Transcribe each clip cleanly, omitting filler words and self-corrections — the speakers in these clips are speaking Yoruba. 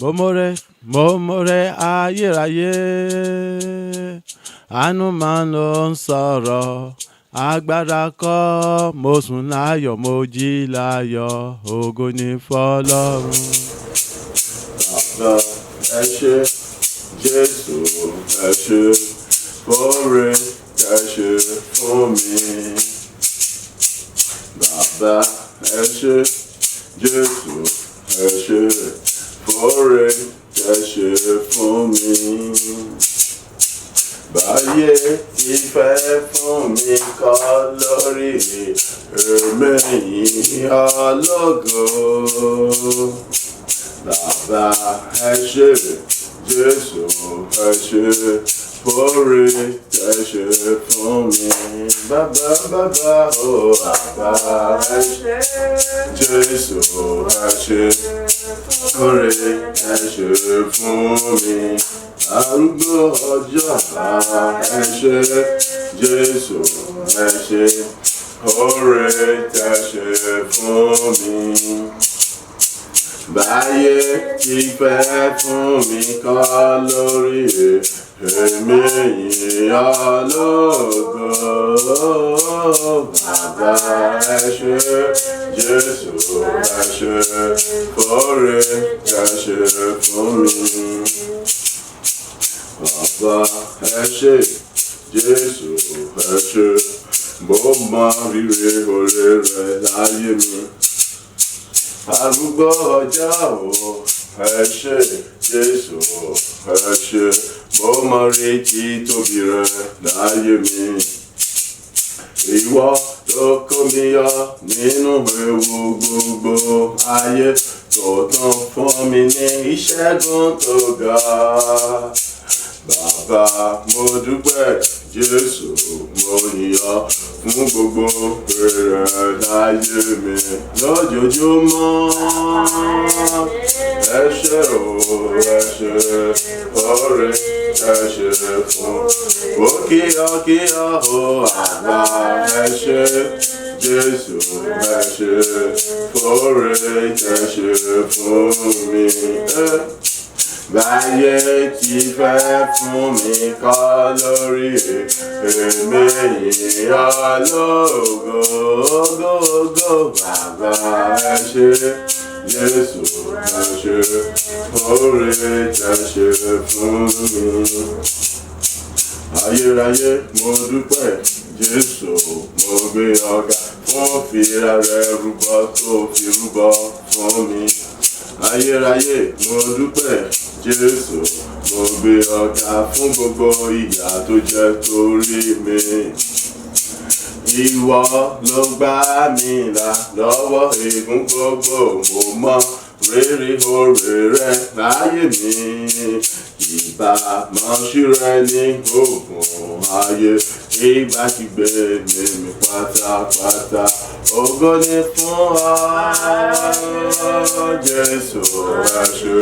Mọ̀mọ́rẹ́ ayérayé, àánú máa ń lọ sọ̀rọ̀, agbára kọ́, mo sùn láyọ̀, mo jí láyọ̀, ògo ni fọ́lọ́run. Bàbá ẹ ṣé, Jésù ẹ ṣé, fóore ẹ ṣé fún mi. Bàbá ẹ ṣé, Jésù ẹ ṣé, fóore ẹ ṣé fún mi. Báyé ti fẹ́ fún mi kọ́ lórí èmi yìn ológo. Bàbá ẹ ṣé, Jésù ẹ ṣé, fóore ẹ ṣé fún mi. Bàbá o bàbá ẹ ṣé, Jésù ẹ ṣé, fóore ẹ ṣé fún mi. Arúgbó ọjọ́ ẹ ṣé, Jésù ẹ ṣé, fóore ẹ ṣé fún mi. Báyé ti fẹ́ fún mi kọ́ lórí èmi yìn ológo. Bàbá ẹ ṣé, Jésù ẹ ṣé, fóore ẹ ṣé fún mi. Bàbá ẹ ṣé, Jésù ẹ ṣé, mo mọ rírì oore rẹ láyé mi. Arúgbó ọjọ́ ẹ ṣé, Jésù ẹ ṣé, mo mọ retí tóbi rẹ láyé mi. Ìwọ ló kó mi yọ nínú ewu gbogbo ayé, tó tún fún mi ní ìṣẹ́gun tó ga. Bàbá mo dúpẹ́, Jésù mo yìn ọ́ fún gbogbo rere láyé mi lójoojúmọ́. Ẹ ṣé o, ẹ ṣé, fóore ẹ ṣé fún mi. Ó kí ọ o àbá ẹ ṣé, Jésù ẹ ṣé, fóore ẹ ṣé fún mi. Báyé ti fẹ́ fún mi kọ́ lórí èmi yìn ológo. Bàbá ẹ ṣé, Jésù ẹ ṣé, fóore ẹ ṣé fún mi. Ayérayé mo dúpẹ́, Jésù mo gbé ọ̀gá fún fìrà rẹ rúbọ tó fi rúbọ fún mi. Ayérayé mo dúpẹ́, Jésù mo gbé ọ̀gá fún gbogbo ìyà tó jẹ́ torí mi. Ìwọ ló gbà mí là lọ́wọ́ ègún gbogbo, mo mọ rírì oore rẹ láyé mi. Ìbámọ̀ ṣírẹ ní ogun ayé, ìgbà tí gbé mi pátápátá. Ògo ni fún ọ, Jésù ẹ ṣé,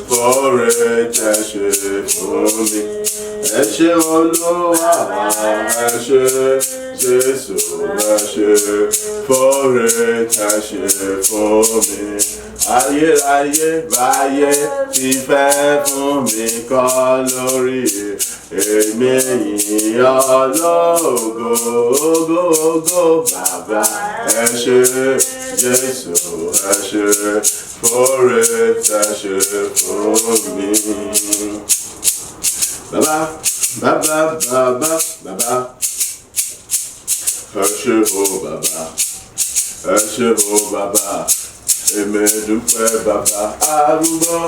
fóore ẹ ṣé fún mi. Ẹ ṣé Olúwa ẹ ṣé, Jésù ẹ ṣé, fóore ẹ ṣé fún mi. Ayérayé báyé ti fẹ́ fún mi kọ́ lórí èmi yìn ológo. Bàbá ẹ ṣé, Jésù ẹ ṣé, fóore ẹ ṣé fún mi. Bàbá ẹ ṣé o bàbá, ẹ ṣé o bàbá. Èmi dúpẹ́ bàbá, arúgbó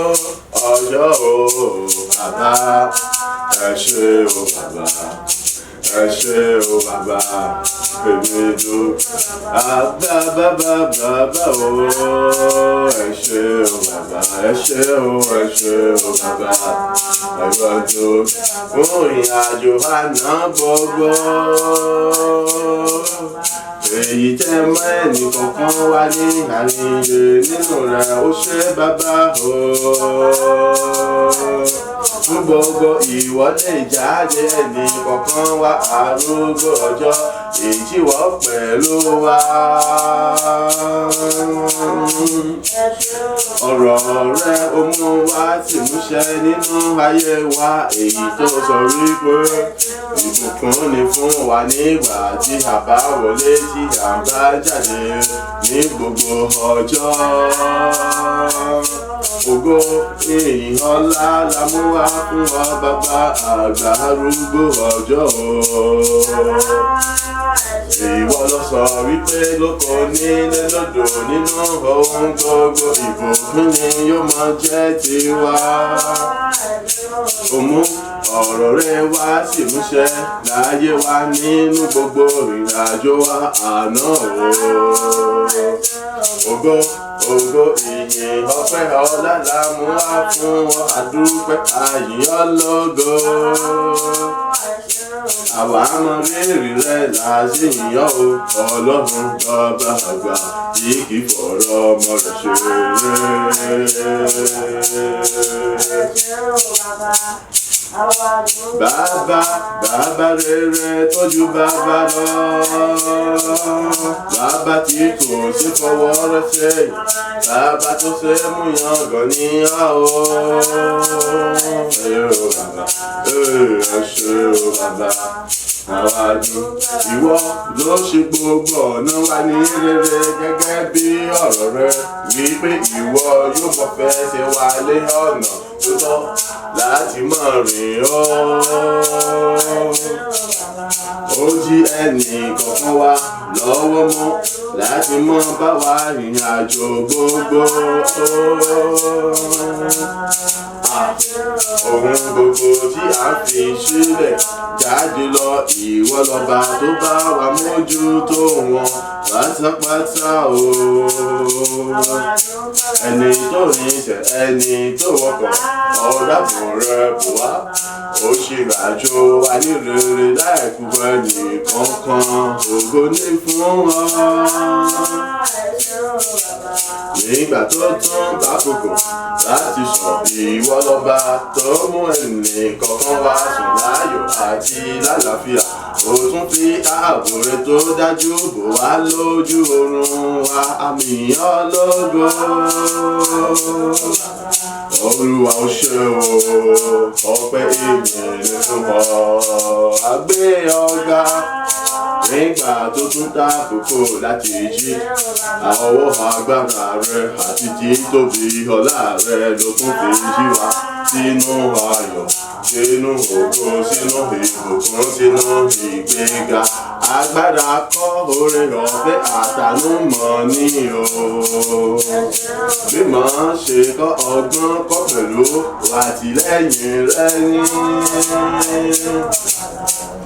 ọjọ́ o bàbá, ẹ ṣé o bàbá, ẹ ṣé o bàbá. Èmi dúpẹ́ bàbá o, ẹ ṣé o bàbá, ẹ ṣé o bàbá. Àgbàdo fún ìrìnàjò àná gbogbo, èyí tẹ́ mọ́ ẹnì kọ̀ọ̀kan wá ní àríyé nínú rẹ̀, ó ṣé bàbá o. Fún gbogbo ìwọlé ìjáde ẹnì kọ̀ọ̀kan wá arúgbó ọjọ́ èyí wọ́n pẹ̀lú wa. Ọ̀rọ̀ rẹ ó mú wá sí múṣẹ nínú ayé wa, èyí tó sọ wípé ìbùkún ni fún wa nígbà tí a bá wọlé tí a bá jáde ní gbogbo ọjọ́. Ògo ìyìn ọlá la mú wá fún wa bàbá àgbà arúgbó ọjọ́. Ìwọ ló sọ wípé lóko nílé lódò nínú ohun gbogbo ìbùkún ni yóò máa jẹ́ tiwa. Ó mú ọ̀rọ̀ rẹ wá sí ìmúṣẹ láyé wa nínú gbogbo ìrìnàjò wa àná ògo ògo ìyìn ọpẹ́ ọlá la mú wá fún ọ àdúpẹ́ àyìn ológo. Àwa mọ rírì rẹ láti yàn ó Ọlọ́run bàbá àgbà tí kì í fọ̀rọ̀ ọmọ rẹ̀ ṣeré. Bàbá rere tọ́jú bàbá lọ. Bàbá tí kò sí fọwọ́ rẹ̀ sẹ́yìn. Bàbá tó ṣe mú yangàn ní àwọ̀. Ẹ ṣé o bàbá. Ìwọ ló ṣe gbogbo ọ̀nà wa ní rere gẹ́gẹ́ bí ọ̀rọ̀ rẹ wípé ìwọ yóò mọ̀ fẹsẹ̀ wa lé ọ̀nà tó tọ́ láti máa rìn ọ́. Ó jí ẹnì kọ̀ọ̀kan wa lọ́wọ́ mọ́ láti mọ́ bá wa rìn àjò gbogbo. Ohun gbogbo tí a fi sílẹ̀ jáde lọ ìwọ lọ́ba tó bá wa mójútó wọn pátápátá o. Ẹni tó rinṣẹ́ ẹni tó wọkọ̀ ọ̀dàbọ̀ rẹ bò wá. Ó ṣe ìrìnàjò wa ní rere láìkú ẹnì kankan. Ògo ní fún ọ. Nígbà tó tún bákòókò láti sọ ìwọ lọ́ba tó mú ẹnì kankan wá sùn láyọ̀ àti lálàáfíà. Ó tún fi ààbò rẹ tó dájú bò wá lójú oorun wa, àmì ológo. Olúwa ó ṣé o, ọpẹ́ ìyìn ni fún ọ. A gbé ọ̀gá nígbà tó tún dáàbòbò láti jí. Ọwọ́ agbára rẹ àti títóbi ọlá rẹ ló tún fi jí wa sínú ayọ̀, sínú ògo, sínú ìbùkún, sínú ìgbéga. Agbára kọ́ oore ọ̀fẹ́ àtànú mọ̀ ní o. Bí màá ṣe kọ́ ọgbọ́n kọ́ pẹ̀lú àtìlẹ́yìn rẹ ní.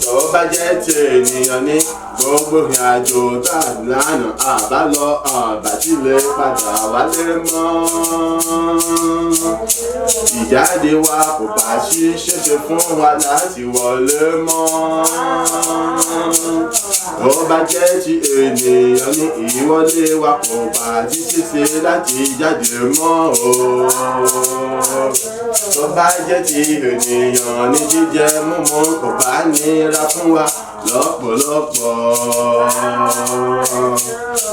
Tó bá jẹ́ ti ènìyàn ní gbogbo ìrìnàjò tá lánàá àbá lọ àbátílẹ̀ padà wálé mọ́. Ìjáde wa kò bá sí ṣeéṣe fún wa láti wọlé mọ́. Tó bá jẹ́ ti ènìyàn ní ìwọlé wa kò bá sí ṣeéṣe láti jáde mọ́ o. Tó bá jẹ́ ti ènìyàn ní jíjẹ mímu kò bá nira fún wa lọ́pọ̀lọpọ̀.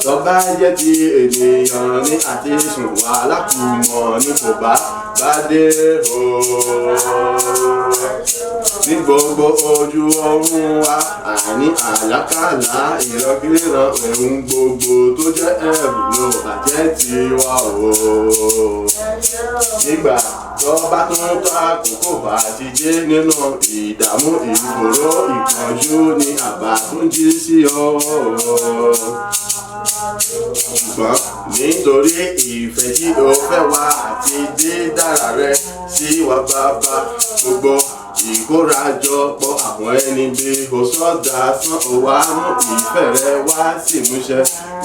Tó bá jẹ́ ti ènìyàn ní àti sùn wà lákùmọ̀ ní kò bá dé o. Ní gbogbo ojú ọ̀run wa àní àlákàlà ìrọ̀kìrìràn ohun gbogbo tó jẹ́ ẹ̀rù ló bàjẹ́ tiwa o. Nígbà tó bá tún tó àkókò bá ti dé nínú ìdààmú ìfòòró ìpọ́njú ní àbá tún jí sí ọ. Ṣùgbọ́n nítorí ìfẹ́ tí o fẹ́ wá àti dídára rẹ sí wa bàbá, gbogbo ìkórajọpọ̀ àwọn ẹni bí o sọ́dà sán o wá mú ìfẹ́ rẹ wá sí ìmúṣẹ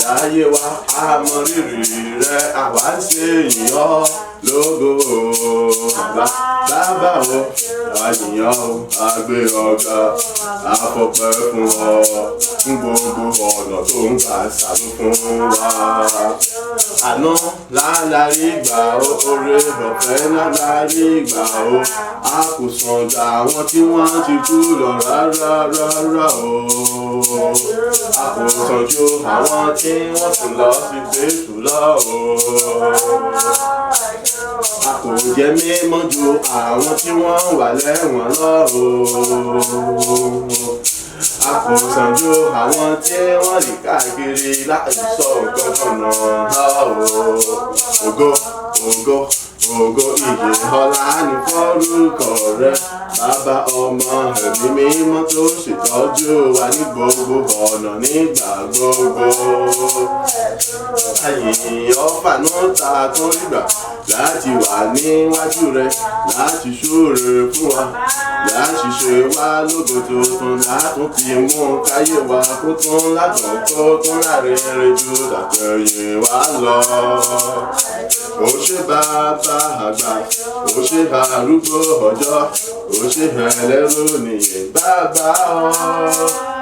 láyé wa. A mọ rírì rẹ àwa ń ṣe ìyìn ọ́ lógo. bàbá o, àyìnyàn o, àgbé ọ̀gá, àfọ̀pẹ́ fún ọ, fún gbogbo ọ̀nà tó ń gbà ṣàánú fún wa. Àná lálárí gbà ó, oore ọ̀fẹ́ lálárí gbà ó, a kò sàn dà àwọn tí wọ́n ti kú lọ rárá o. A kò sàn ju àwọn tí wọ́n sùn lọ sí Jésù lọ o. A kò jẹ́ mímọ́ ju àwọn tí wọ́n wà lẹ́wọ̀n lọ o. A kò sàn ju àwọn tí wọ́n lè káàkiri láì sọ ọ̀gọ́gọ́nà lọ o. Ògo ìyè ọlá ní fọ́rúkọ rẹ, bàbá ọmọ ẹ̀mí mímọ́ tó ṣètọ́jú wa ní gbogbo ọ̀nà nígbà gbogbo. Àyìn ọ̀fànú ta tó rígbà láti wà níwájú rẹ, láti ṣúre fún wa, láti ṣe wá lógo tuntun, látún ti mú káyé wa kó tún látọ̀ kó tún lárinrin ju tàtẹ̀yìn wa lọ. Ó ṣe bàbá àgbà, ó ṣe arúgbó ọjọ́, ó ṣe ẹlẹ́rú nìyẹn bàbá ọ,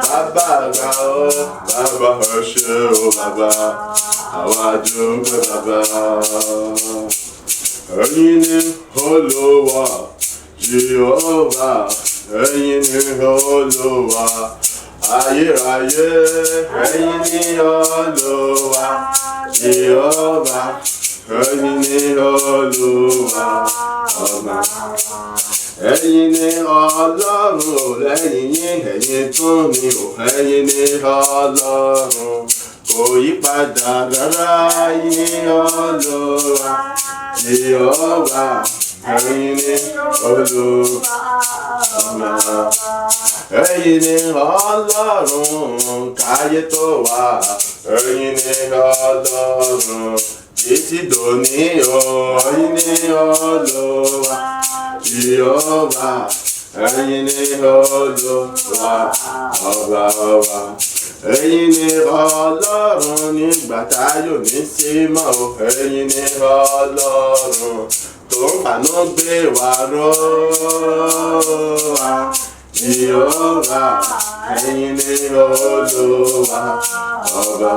bàbá àgbà ọ, bàbá ẹ ṣé o bàbá, àwa dúpẹ́ bàbá. Ẹ̀yin ni Olúwa Jèhófà, ẹ̀yin ni Olúwa ayérayé, ẹ̀yin ni Olúwa Jèhófà, ẹ̀yin ni Olúwa ọba. Ẹ̀yin ni Ọlọ́run, lẹ́yìn yín ẹ̀yin tún ni o, ẹ̀yin ni Ọlọ́run kò yí padà rárá, ẹ̀yin Olúwa Jèhófà, ẹ̀yin ni Olúwa ọba. Ẹ̀yin ni Ọlọ́run káyé tó wà, ẹ̀yin ni Ọlọ́run títí dòní o, ẹ̀yin ni Olúwa Jèhófà, ẹ̀yin ni Olúwa ọba ọba. Ẹ̀yin ni Ọlọ́run nígbà táyọ̀ ní sí mọ́ o, ẹ̀yin ni Ọlọ́run tó ń fàánú gbé wa ró wa. Jèhófà, ẹ̀yin ni Olúwa ọba.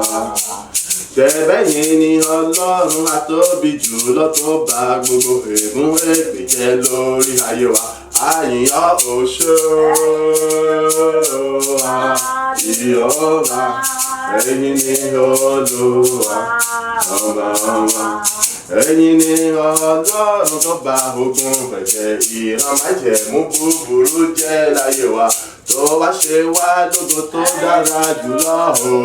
Tẹ̀bẹ́yìn ni Ọlọ́run atóbi jùlọ tó bá gbogbo ègún èpè jẹ́ lórí ayé wa. Àyìnyàn òṣó Jèhófà, ẹ̀yin ni Olúwa ọba ọba. Ẹ̀yin ni Ọlọ́run tó bá ogun ẹ̀jẹ̀ ìran májẹ̀mú búburú jẹ́ láyé wa, tó wá ṣe wá lógo tó dára jùlọ o.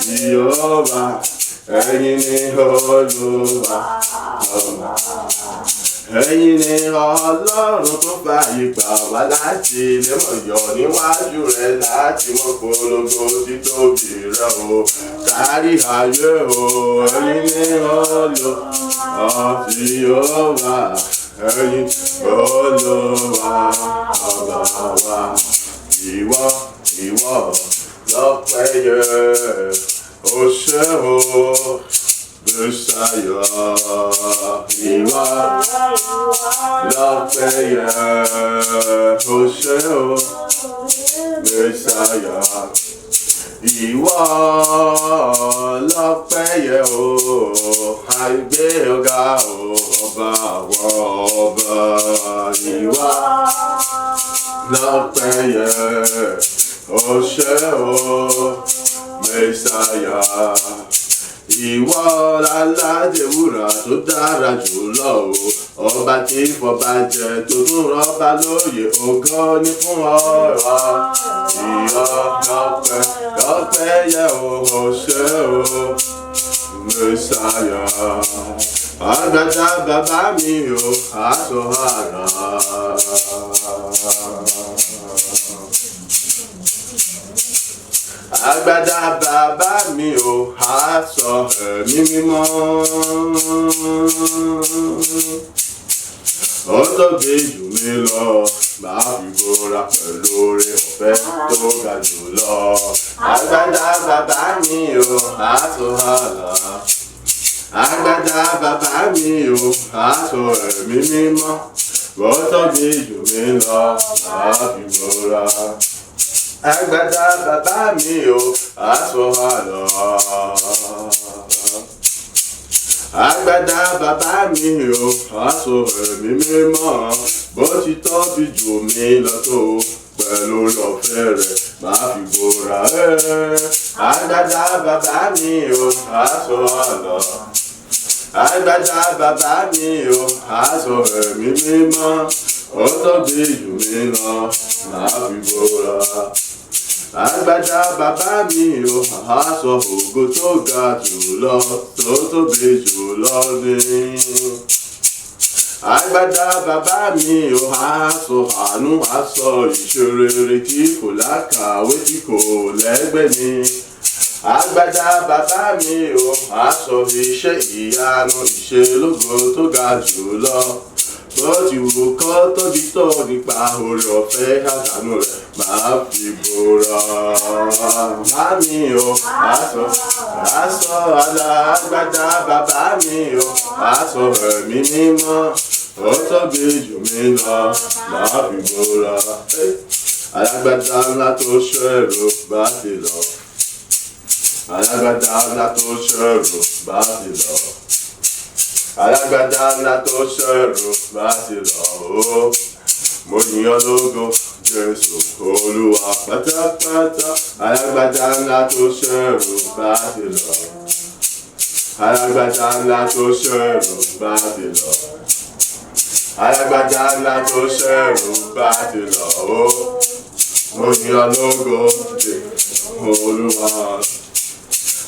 Jèhófà, ẹ̀yin ni Olúwa ọba. Ẹ̀yin ni Ọlọ́run tó fààyè gbà wá láti lè mọ̀ yọ̀ níwájú rẹ̀, láti mọ̀ polongo títóbi rẹ̀ o kárí ayé o. Ẹ̀yin ni Olúwa Jèhófà, ẹ̀yin Olúwa ọba wa. Ìwọ lọ́pẹ́ yẹ, o ṣé o Messiah. Ìwọ lọ́pẹ́ yẹ, o ṣé o Messiah. Ìwọ lọ́pẹ́ yẹ o, àgbé ọ̀gá o, ọba àwọn ọba. Ìwọ lọ́pẹ́ yẹ, o ṣé o Messiah. Ìwọ aládé wúrà tó dára jùlọ o, ọba tí fọba jẹ tó tún rọ́bà lóyè, ògo ni fún ọ̀rọ̀. Ìyọ lọ́pẹ́ yẹ o, o ṣé o Messiah. Àgbàdá bàbá mi o, aṣọ àrà. Àgbàdá bàbá mi o, aṣọ ẹ̀mí mímọ́. Ó tóbi jù mí lọ, máa fi bora pẹ̀lú oore ọ̀fẹ́ tó ga jù lọ. Àgbàdá bàbá mi o, aṣọ àlà. Agbádá bàbá mi o, aṣọ ẹ̀mí mímọ́, bó tóbi jù mí lọ, máa fi bora. Agbádá bàbá mi o, aṣọ àlọ́. Agbádá bàbá mi o, aṣọ ẹ̀mí mímọ́, bó ti tóbi jù mí lọ tó, pẹ̀lú ọ̀fẹ́ rẹ̀ máa fi bora. Agbádá bàbá mi o, aṣọ àlọ́. Agbádá bàbá mi o, aṣọ ẹ̀mí mímọ́, ó tóbi jù mí lọ, máa fi bora. Agbádá bàbá mi o, aṣọ ògo tó ga jùlọ, tó tóbi jùlọ ni. Agbádá bàbá mi o, aṣọ àánú, aṣọ ìṣerere tí kò lákàwé, tí kò lẹ́gbẹ́ ni. Agbádá bàbá mi o, aṣọ iṣẹ́ ìyanu, ìṣelógo tó ga jùlọ. Bó ti wù kó tóbi tó nípa oore ọ̀fẹ́ àdánù rẹ̀ máa fi bora. Bàbá mi o, aṣọ alágbádá bàbá mi o, aṣọ ẹ̀mí mímọ́, ó tóbi jù mí lọ, máa fi bora. Alágbádá ńlá tó ṣẹ̀rù bá ti lọ. Alágbádá ńlá tó ṣẹ̀rù bá ti lọ. Alágbádá ńlá tó ṣẹ̀rù bá ti lọ o. Mo yìn ọ́ lógo Jésù Olúwa pátápátá. Alágbádá ńlá tó ṣẹ̀rù bá ti lọ. Alágbádá ńlá tó ṣẹ̀rù bá ti lọ. Alágbádá ńlá tó ṣẹ̀rù bá ti lọ o. Mo yìn ọ́ lógo Jésù Olúwa.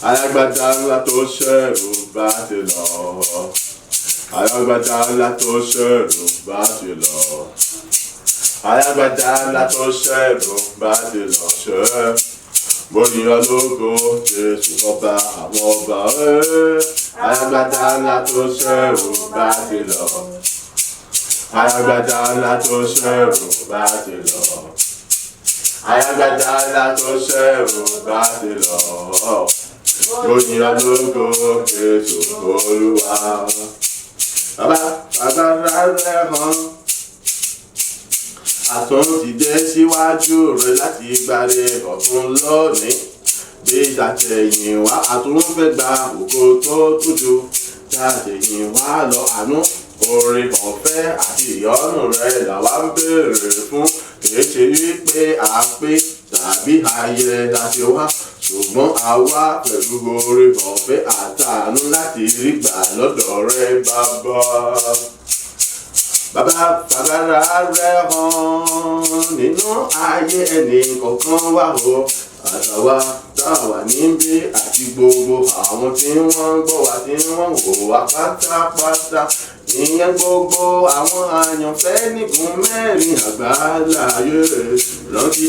Alágbádá ńlá tó ṣẹ̀rù bá ti lọ. Alágbádá ńlá tó ṣẹ̀rù bá ti lọ. Alágbádá ńlá tó ṣẹ̀rù bá ti lọ ṣẹ́. Mo yìn ọ́ lógo Jésù ọba àwọn ọba. Alágbádá ńlá tó ṣẹ̀rù bá ti lọ. Alágbádá ńlá tó ṣẹ̀rù bá ti lọ. Alágbádá ńlá tó ṣẹ̀rù bá ti lọ. Mo yìn ọ́ lógo Jésù Olúwa. Bàbá agbára rẹ̀ hàn. Àtún ti dé síwájú rẹ̀ láti gbàre ọ̀tún lónìí. Bí ìdàtẹ̀yìn wá àtún fẹ́ gba ògo tó tójú. Ìdàtẹ̀yìn wá lọ àánú, oore ọ̀fẹ́ àti ìyọ́nú rẹ̀ làwa ń béèrè fún. Kìí ṣe wípé a pé tàbí ayẹyẹ láti wá, ṣùgbọ́n a wá pẹ̀lú oore ọ̀fẹ́ àtàánú láti rí gbà lọ́dọ̀ rẹ bàbá. Bàbá fàgbára rẹ hàn nínú ayé ẹnì kọ̀ọ̀kan wà o. Àtàwa táwa níbí àti gbogbo àwọn tí wọ́n ń gbọ́ wa tí wọ́n ń wò wá pátápátá. Ìyẹn gbogbo àwọn àyànfẹ́ nígun mẹ́rin àgbáláyé. Rántí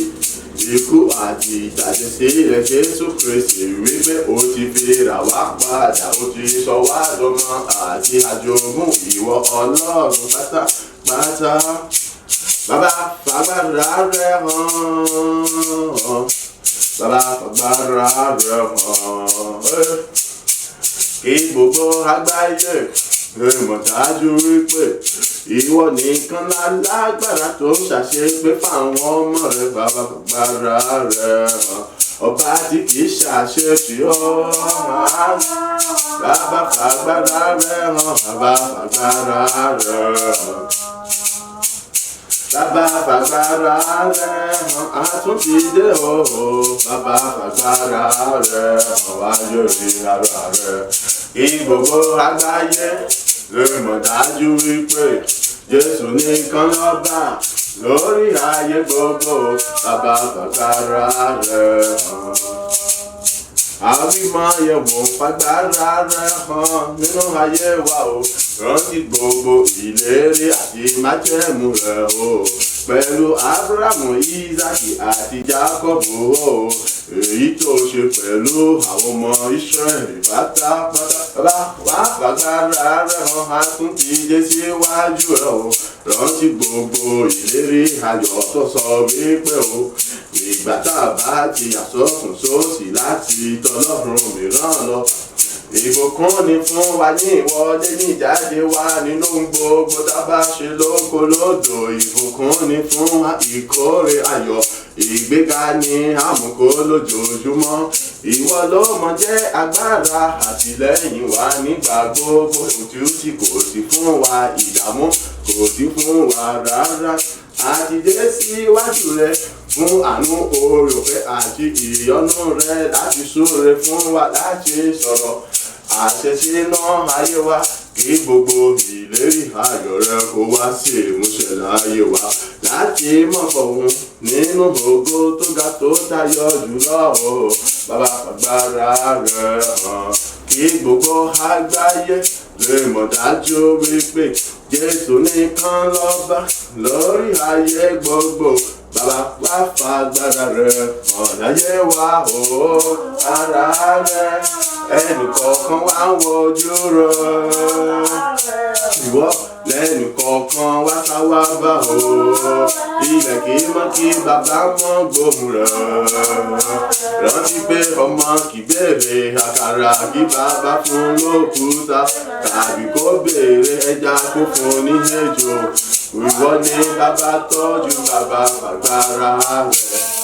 ikú àti ìtàjẹ̀sílẹ̀ Jésù Kristi wípé ó ti fi rà wá padà, ó ti sọ wá dọmọ àti àjogún ìwọ Ọlọ́run pátápátá. Bàbá fàgbára rẹ̀ hàn. Bàbá fàgbára rẹ̀ hàn. Kí gbogbo àgbáyé lè mọ̀ dájú wípé ìwọ nìkan lálágbára tó ṣàṣepé fáwọn ọmọ rẹ. Bàbá fàgbára rẹ̀ hàn. Ọba tí kìí ṣàṣetì ọ́. Bàbá fàgbára rẹ̀ hàn. Bàbá fàgbára rẹ̀ hàn. Bàbá fàgbára rẹ̀ hàn. Àtúntìdé o. Bàbá fàgbára rẹ̀ hàn. Wájú rí ara rẹ̀. Kí gbogbo àgbáyé lè mọ̀ dájú wípé Jésù nìkan lọ́ba lórí ayé gbogbo. Bàbá fàgbára rẹ̀ hàn. Àwímọ̀ yẹ̀wò fàgbára rẹ̀ hàn nínú ayé wa o. Rántí gbogbo ìlérí àti májẹ̀mú rẹ̀ o. Pẹ̀lú Ábúráhámù, Ísákì àti Jákọ́bù o. Èyí tó ṣe pẹ̀lú àwọn ọmọ Ísírẹ́lì pátápátá. Bàbá wá fàgbára rẹ̀ hàn. Àtúntìdé síwájú rẹ̀ o. Rántí gbogbo ìlérí ayọ̀ tó sọ wípé o. Ìgbà tá a bá ti yàsọ́tún sósì láti tọlọ́run mìíràn lọ. Ìbùkún ni fún wa ní ìwọlé ní ìjáde wa nínú gbogbo tá a bá ṣe lóko lódò. Ìbùkún ni fún ìkórè ayọ̀, ìgbéga ni àmùkò lójoojúmọ́. Ìwọ ló mọ̀ jẹ́ agbára àtìlẹ́yìn wa nígbà gbogbo. Òtútù kò sí fún wa, ìdààmú kò sí fún wa rárá. A ti dé síwájú rẹ fún àánú, oore ọ̀fẹ́ àti ìyọ́nú rẹ láti súre fún wa, láti sọ̀rọ̀ àṣẹ sínú ayé wa. Kí gbogbo ìlérí ayọ̀ rẹ kó wá sí ìmúṣẹ láyé wa. Láti mọ̀ fọ̀hún nínú ògo tó ga tó tayọ jùlọ o. Bàbá agbára rẹ hàn kí gbogbo àgbáyé lè mọ̀ dájú wípé Jésù nìkan lọ́ba lórí ayé gbogbo. Bàbá wá fagbára rẹ hàn láyé wa o. Ara rẹ ẹnìkọ̀ọ̀kan wá ń wojú rẹ. Ìwọ lẹ́nìkọ̀ọ̀kan wá ká wá bá o. Ilẹ̀ kì í mọ́ kí bàbá mọ́ gbóhùn rẹ̀. Rántí pé ọmọ kì í béèrè àkàrà kí bàbá fún lókúta, tàbí kó béèrè ẹja kó fún ní ejò. Ìwọ ni bàbá tọ́jú, bàbá fagbára rẹ̀.